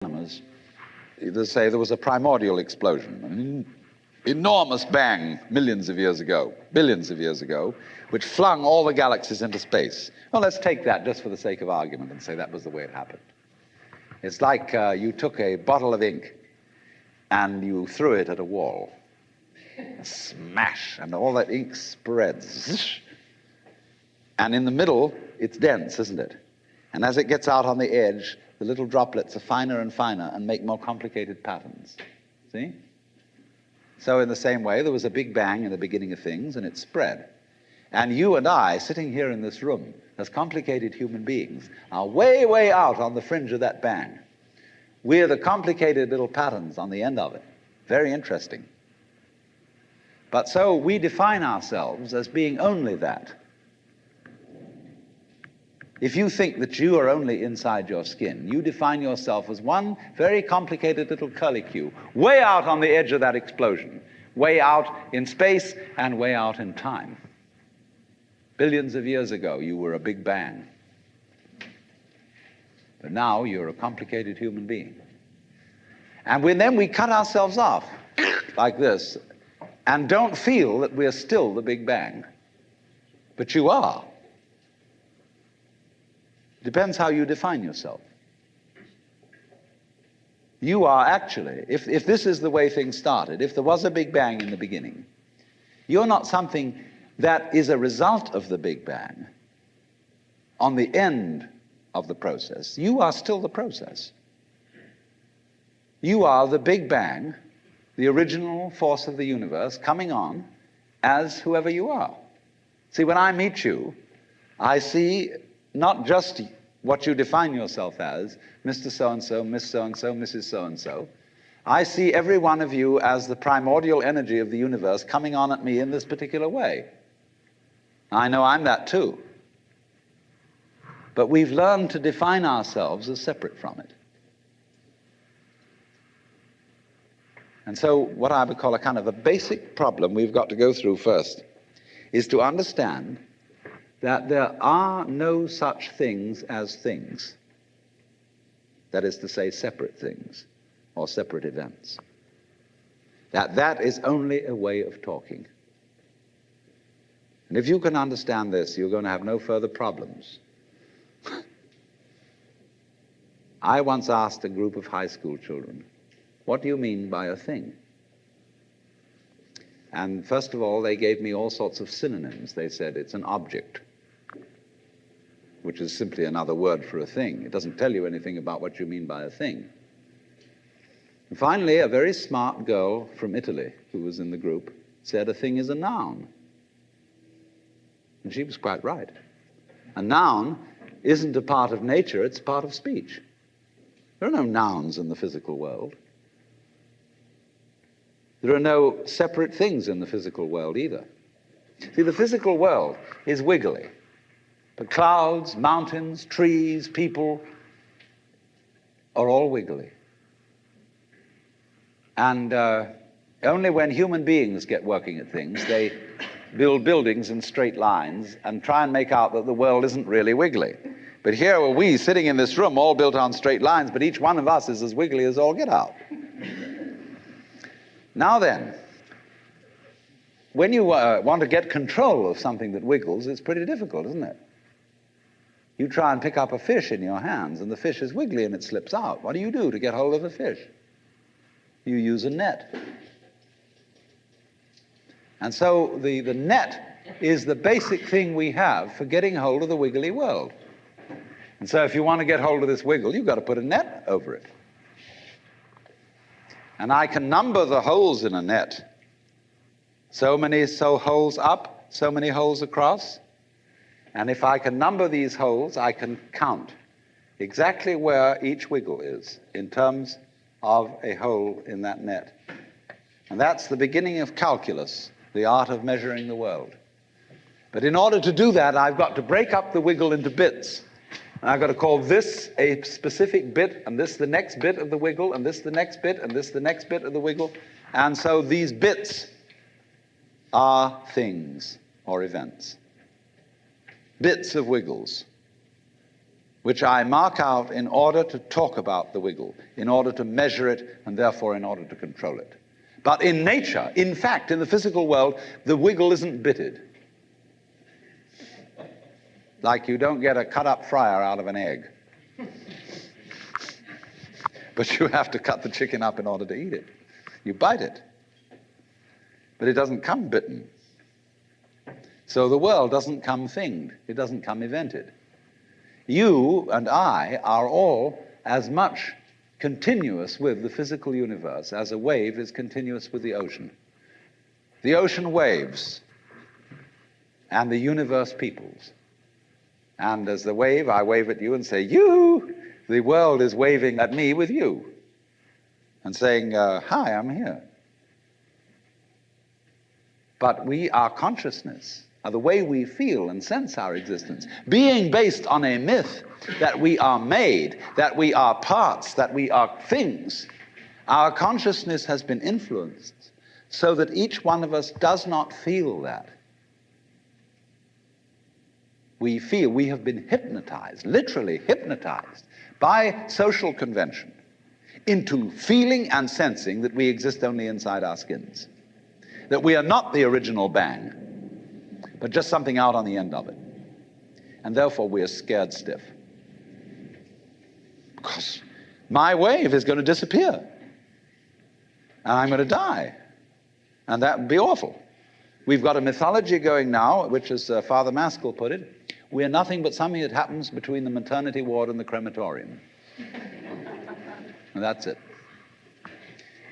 They say there was a primordial explosion, an enormous bang millions of years ago, billions of years ago, which flung all the galaxies into space. Well, let's take that just for the sake of argument and say that was the way it happened. It's like you took a bottle of ink and you threw it at a wall. Smash, and all that ink spreads. And in the middle, it's dense, isn't it? And as it gets out on the edge, the little droplets are finer and finer and make more complicated patterns. See? So in the same way, there was a big bang in the beginning of things, and it spread. And you and I, sitting here in this room, as complicated human beings, are way, way out on the fringe of that bang. We're the complicated little patterns on the end of it. Very interesting. But so we define ourselves as being only that. If you think that you are only inside your skin, you define yourself as one very complicated little curlicue, way out on the edge of that explosion, way out in space and way out in time. Billions of years ago, you were a big bang. But now you're a complicated human being. And then we cut ourselves off like this and don't feel that we're still the big bang. But you are. Depends how you define yourself. You are actually, if this is the way things started, if there was a big bang in the beginning, you're not something that is a result of the big bang on the end of the process. You are still the process. You are the big bang, the original force of the universe coming on as whoever you are. See, when I meet you, I see not just what you define yourself as, Mr. So-and-so, Miss So-and-so, Mrs. So-and-so. I see every one of you as the primordial energy of the universe coming on at me in this particular way. I know I'm that too. But we've learned to define ourselves as separate from it. And so what I would call a kind of a basic problem we've got to go through first is to understand that there are no such things as things. That is to say, separate things or separate events. That is only a way of talking. And if you can understand this, you're going to have no further problems. I once asked a group of high school children, what do you mean by a thing? And first of all, they gave me all sorts of synonyms. They said it's an object, which is simply another word for a thing. It doesn't tell you anything about what you mean by a thing. And finally, a very smart girl from Italy who was in the group said a thing is a noun. And she was quite right. A noun isn't a part of nature, it's a part of speech. There are no nouns in the physical world. There are no separate things in the physical world either. See, the physical world is wiggly. But clouds, mountains, trees, people are all wiggly. And only when human beings get working at things, they build buildings in straight lines and try and make out that the world isn't really wiggly. But here are we sitting in this room all built on straight lines, but each one of us is as wiggly as all get out. Now then, when you want to get control of something that wiggles, it's pretty difficult, isn't it? You try and pick up a fish in your hands, and the fish is wiggly and it slips out. What do you do to get hold of a fish? You use a net. And so the net is the basic thing we have for getting hold of the wiggly world. And so if you want to get hold of this wiggle, you've got to put a net over it. And I can number the holes in a net. So many holes up, so many holes across. And if I can number these holes, I can count exactly where each wiggle is in terms of a hole in that net. And that's the beginning of calculus, the art of measuring the world. But in order to do that, I've got to break up the wiggle into bits. And I've got to call this a specific bit, and this the next bit of the wiggle, and this the next bit, and this the next bit of the wiggle. And so these bits are things or events. Bits of wiggles. which I mark out in order to talk about the wiggle, in order to measure it, and therefore in order to control it. But in nature, in fact, in the physical world, the wiggle isn't bitted. Like you don't get a cut-up fryer out of an egg. But you have to cut the chicken up in order to eat it. You bite it. But it doesn't come bitten. So the world doesn't come thinged. It doesn't come evented. You and I are all as much continuous with the physical universe as a wave is continuous with the ocean. The ocean waves, and the universe peoples. And as the wave, I wave at you and say, you! The world is waving at me with you and saying, hi, I'm here. But our consciousness, the way we feel and sense our existence, being based on a myth that we are made, that we are parts, that we are things, our consciousness has been influenced so that each one of us does not feel that. We feel we have been hypnotized, literally hypnotized, by social convention into feeling and sensing that we exist only inside our skins, that we are not the original bang, but just something out on the end of it. And therefore we are scared stiff. Because my wave is going to disappear. And I'm going to die. And that would be awful. We've got a mythology going now, which, as Father Maskell put it, we're nothing but something that happens between the maternity ward and the crematorium. And that's it.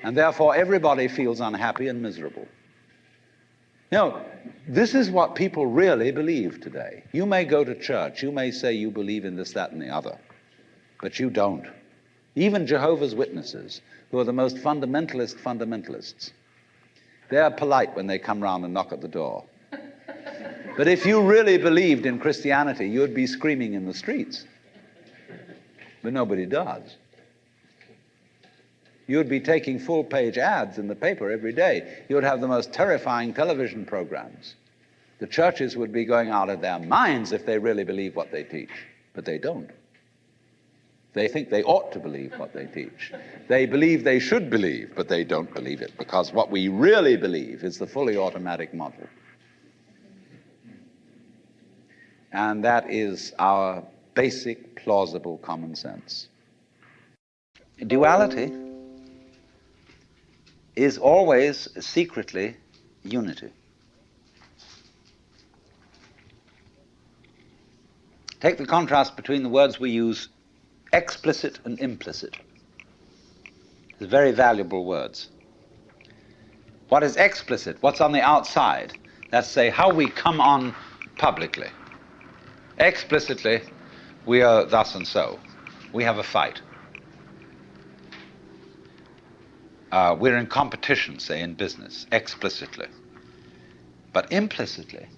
And therefore everybody feels unhappy and miserable. You know, this is what people really believe today. You may go to church, you may say you believe in this, that, and the other, but you don't. Even Jehovah's Witnesses, who are the most fundamentalists, they're polite when they come round and knock at the door. But if you really believed in Christianity, you'd be screaming in the streets. But nobody does. You'd be taking full-page ads in the paper every day. You'd have the most terrifying television programs. The churches would be going out of their minds if they really believe what they teach, but they don't. They think they ought to believe what they teach. They believe they should believe, but they don't believe it, because what we really believe is the fully automatic model. And that is our basic, plausible common sense. Duality is always secretly unity. Take the contrast between the words we use, explicit and implicit. They're very valuable words. What is explicit? What's on the outside? That's, say, how we come on publicly. Explicitly, we are thus and so. We have a fight. We're in competition, say, in business, explicitly. But implicitly,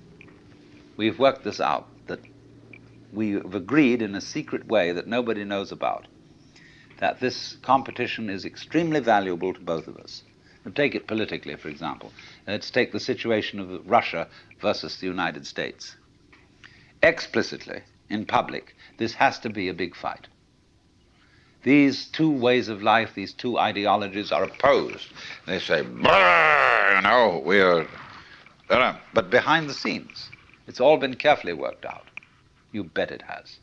we've worked this out, that we've agreed in a secret way that nobody knows about, that this competition is extremely valuable to both of us. And take it politically, for example. Let's take the situation of Russia versus the United States. Explicitly, in public, this has to be a big fight. These two ways of life, these two ideologies are opposed. They say, we're... But behind the scenes, it's all been carefully worked out. You bet it has.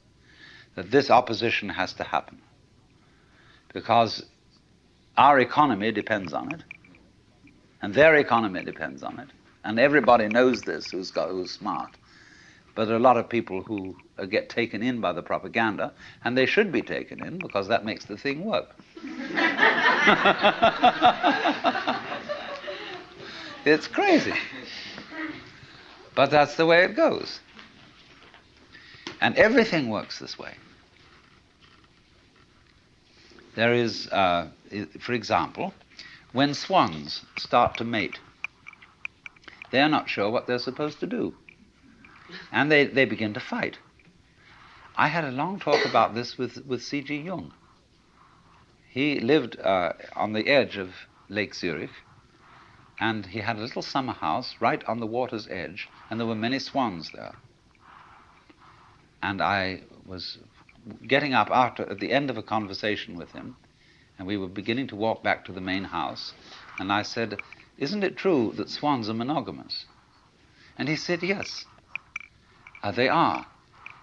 That this opposition has to happen. Because our economy depends on it, and their economy depends on it, and everybody knows this who's smart. But there are a lot of people who get taken in by the propaganda, and they should be taken in because that makes the thing work. It's crazy. But that's the way it goes. And everything works this way. There is, for example, when swans start to mate, they're not sure what they're supposed to do. And they begin to fight. I had a long talk about this with C.G. Jung. He lived on the edge of Lake Zurich, and he had a little summer house right on the water's edge, and there were many swans there. And I was getting up at the end of a conversation with him, and we were beginning to walk back to the main house, and I said, "Isn't it true that swans are monogamous?" And he said, "Yes, they are."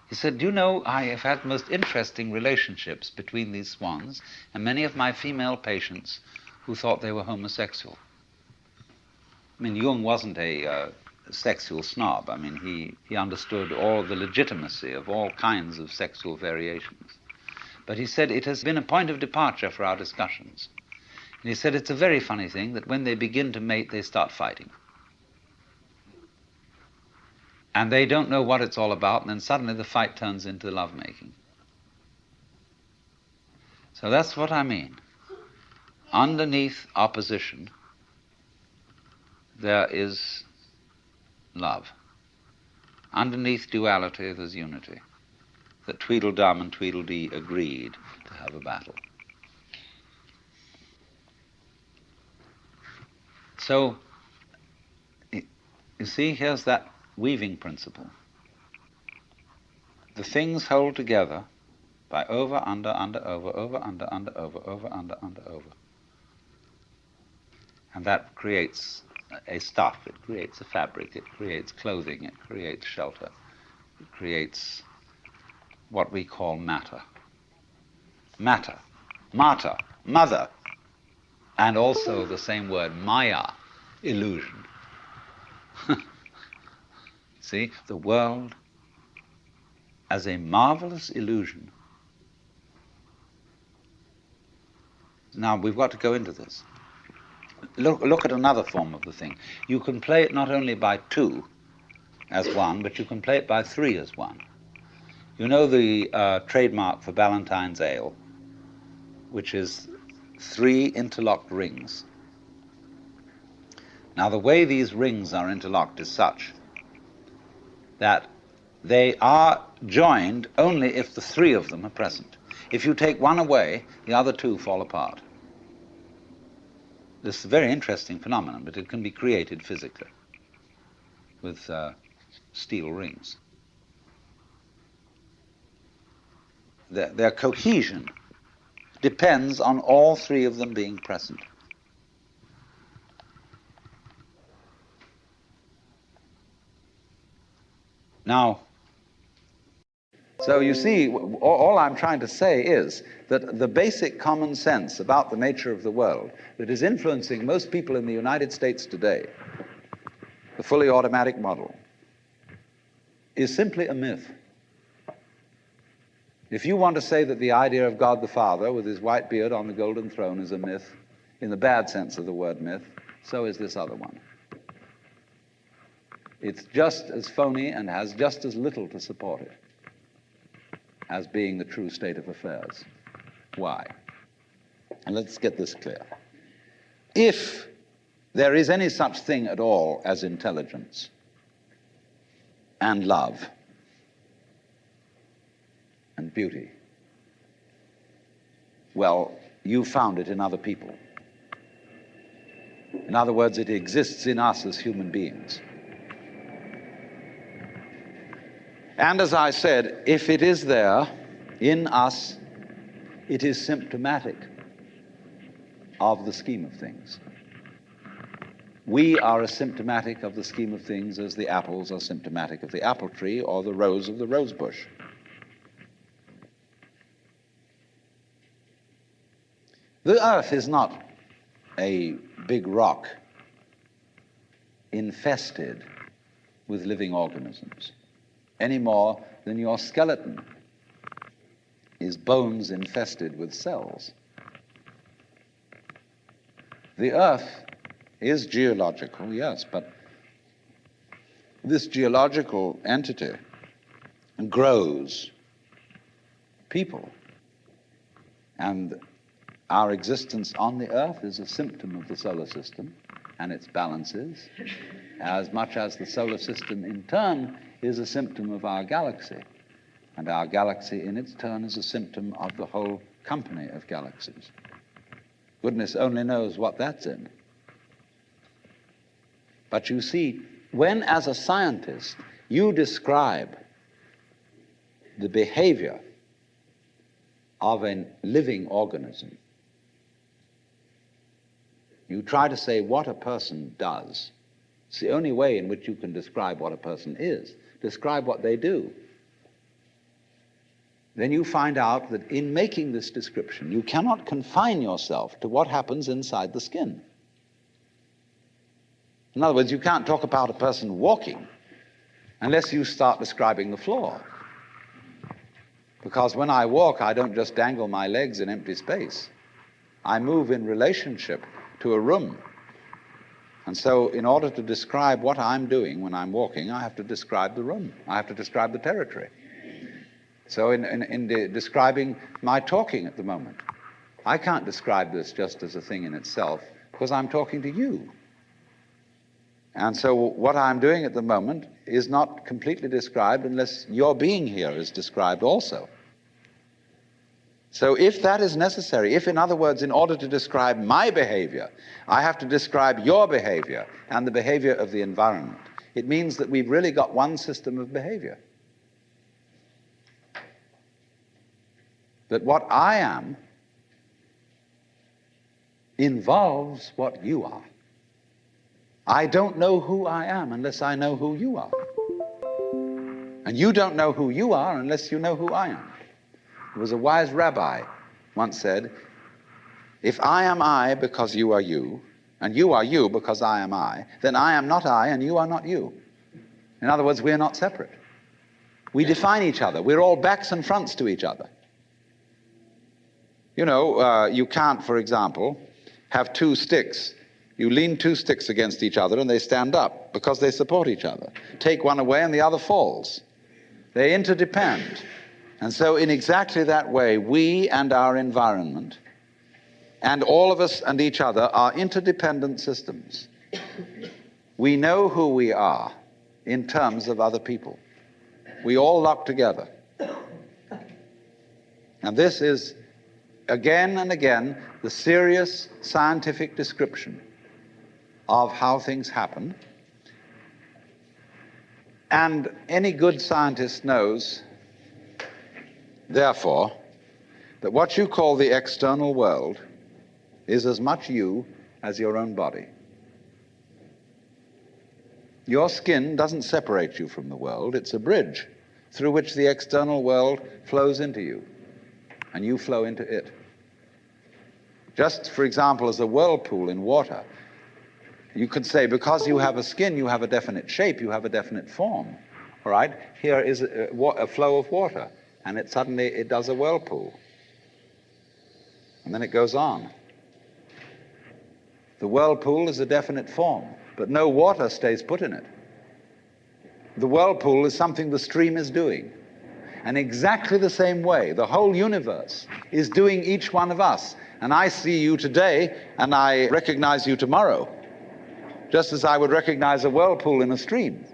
He said, "Do you know, I have had most interesting relationships between these swans and many of my female patients who thought they were homosexual." I mean, Jung wasn't a sexual snob. I mean, he understood all the legitimacy of all kinds of sexual variations. But he said it has been a point of departure for our discussions. And he said it's a very funny thing that when they begin to mate, they start fighting. And they don't know what it's all about, and then suddenly the fight turns into lovemaking. So that's what I mean. Underneath opposition, there is love. Underneath duality, there's unity. That Tweedledum and Tweedledee agreed to have a battle. So, you see, here's that weaving principle. The things hold together by over, under, over, under, over, under, over. And that creates a stuff, it creates a fabric, it creates clothing, it creates shelter, it creates what we call matter. Matter, mater, mother, and also the same word, maya, illusion. See, the world as a marvelous illusion. Now, we've got to go into this. Look at another form of the thing. You can play it not only by two as one, but you can play it by three as one. You know the trademark for Ballantine's Ale, which is 3 interlocked rings. Now, the way these rings are interlocked is such that they are joined only if the 3 of them are present. If you take one away, the other 2 fall apart. This is a very interesting phenomenon, but it can be created physically with steel rings. Their cohesion depends on all 3 of them being present. Now, so you see, all I'm trying to say is that the basic common sense about the nature of the world that is influencing most people in the United States today, the fully automatic model, is simply a myth. If you want to say that the idea of God the Father with his white beard on the golden throne is a myth, in the bad sense of the word myth, so is this other one. It's just as phony and has just as little to support it as being the true state of affairs. Why? And let's get this clear. If there is any such thing at all as intelligence and love and beauty, well, you found it in other people. In other words, it exists in us as human beings. And as I said, if it is there in us, it is symptomatic of the scheme of things. We are as symptomatic of the scheme of things as the apples are symptomatic of the apple tree or the rose of the rose bush. The earth is not a big rock infested with living organisms, any more than your skeleton is bones infested with cells. The earth is geological, yes, but this geological entity grows people. And our existence on the earth is a symptom of the solar system and its balances, as much as the solar system in turn is a symptom of our galaxy, and our galaxy in its turn is a symptom of the whole company of galaxies. Goodness only knows what that's in. But you see, when as a scientist you describe the behavior of a living organism, you try to say what a person does. It's the only way in which you can describe what a person is. Describe what they do. Then you find out that in making this description, you cannot confine yourself to what happens inside the skin. In other words, you can't talk about a person walking unless you start describing the floor. Because when I walk, I don't just dangle my legs in empty space. I move in relationship to a room. And so in order to describe what I'm doing when I'm walking, I have to describe the room. I have to describe the territory. So in describing my talking at the moment, I can't describe this just as a thing in itself because I'm talking to you. And so what I'm doing at the moment is not completely described unless your being here is described also. So if that is necessary, if in other words, in order to describe my behavior, I have to describe your behavior and the behavior of the environment, it means that we've really got one system of behavior. That what I am involves what you are. I don't know who I am unless I know who you are. And you don't know who you are unless you know who I am. There was a wise rabbi once said, if I am I because you are you, and you are you because I am I, then I am not I and you are not you. In other words, we are not separate. We define each other. We're all backs and fronts to each other. You know, you can't, for example, have two sticks. You lean two sticks against each other and they stand up because they support each other. Take one away and the other falls. They interdepend. And so in exactly that way, we and our environment and all of us and each other are interdependent systems. We know who we are in terms of other people. We all lock together. And this is, again and again, the serious scientific description of how things happen. And any good scientist knows, therefore, that what you call the external world is as much you as your own body. Your skin doesn't separate you from the world. It's a bridge through which the external world flows into you, and you flow into it. Just, for example, as a whirlpool in water, you could say, because you have a skin, you have a definite shape, you have a definite form. All right? Here is a flow of water, and it suddenly does a whirlpool. And then it goes on. The whirlpool is a definite form, but no water stays put in it. The whirlpool is something the stream is doing. And exactly the same way, the whole universe is doing each one of us. And I see you today, and I recognize you tomorrow, just as I would recognize a whirlpool in a stream.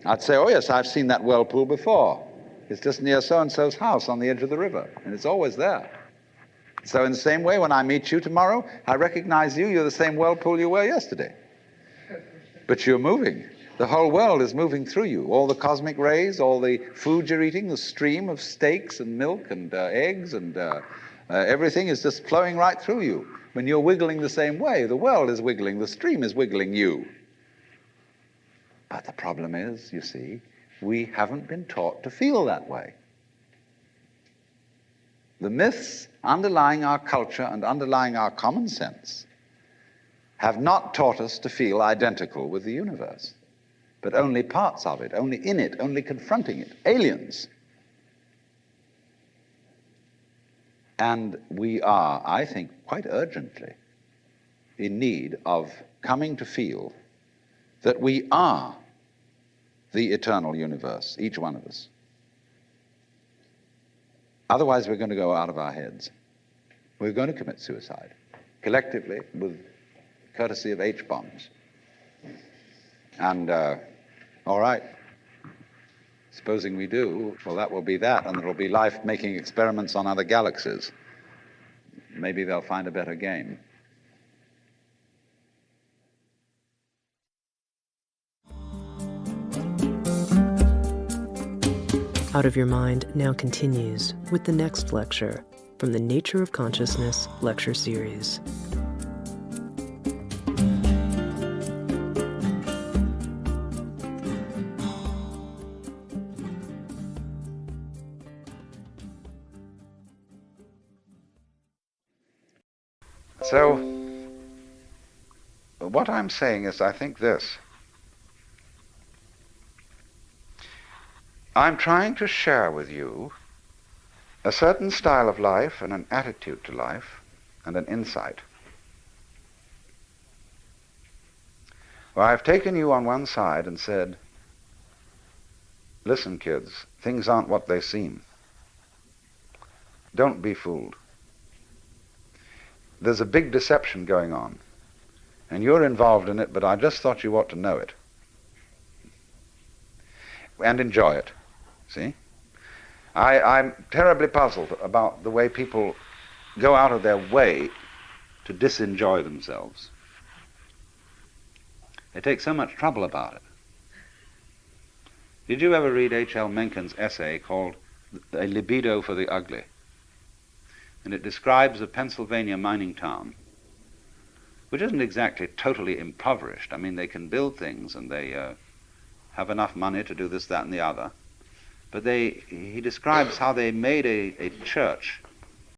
I'd say, oh yes, I've seen that whirlpool before. It's just near so-and-so's house on the edge of the river, and it's always there. So in the same way, when I meet you tomorrow, I recognize you, you're the same whirlpool you were yesterday. But you're moving. The whole world is moving through you. All the cosmic rays, all the food you're eating, the stream of steaks and milk and eggs and everything is just flowing right through you. When you're wiggling the same way, the world is wiggling, the stream is wiggling you. But the problem is, you see, we haven't been taught to feel that way. The myths underlying our culture and underlying our common sense have not taught us to feel identical with the universe, but only parts of it, only in it, only confronting it, aliens. And we are, I think, quite urgently in need of coming to feel that we are the eternal universe, each one of us. Otherwise, we're going to go out of our heads. We're going to commit suicide, collectively, with courtesy of H-bombs. And, all right, supposing we do, well, that will be that, and there will be life making experiments on other galaxies. Maybe they'll find a better game. Out of Your Mind now continues with the next lecture from the Nature of Consciousness lecture series. So, what I'm saying is, I think this. I'm trying to share with you a certain style of life and an attitude to life and an insight. Well, I've taken you on one side and said, listen, kids, things aren't what they seem. Don't be fooled. There's a big deception going on, and you're involved in it, but I just thought you ought to know it and enjoy it. See? I'm terribly puzzled about the way people go out of their way to disenjoy themselves. They take so much trouble about it. Did you ever read H.L. Mencken's essay called A Libido for the Ugly? And it describes a Pennsylvania mining town, which isn't exactly totally impoverished. I mean, they can build things and they have enough money to do this, that, and the other. But he describes how they made a church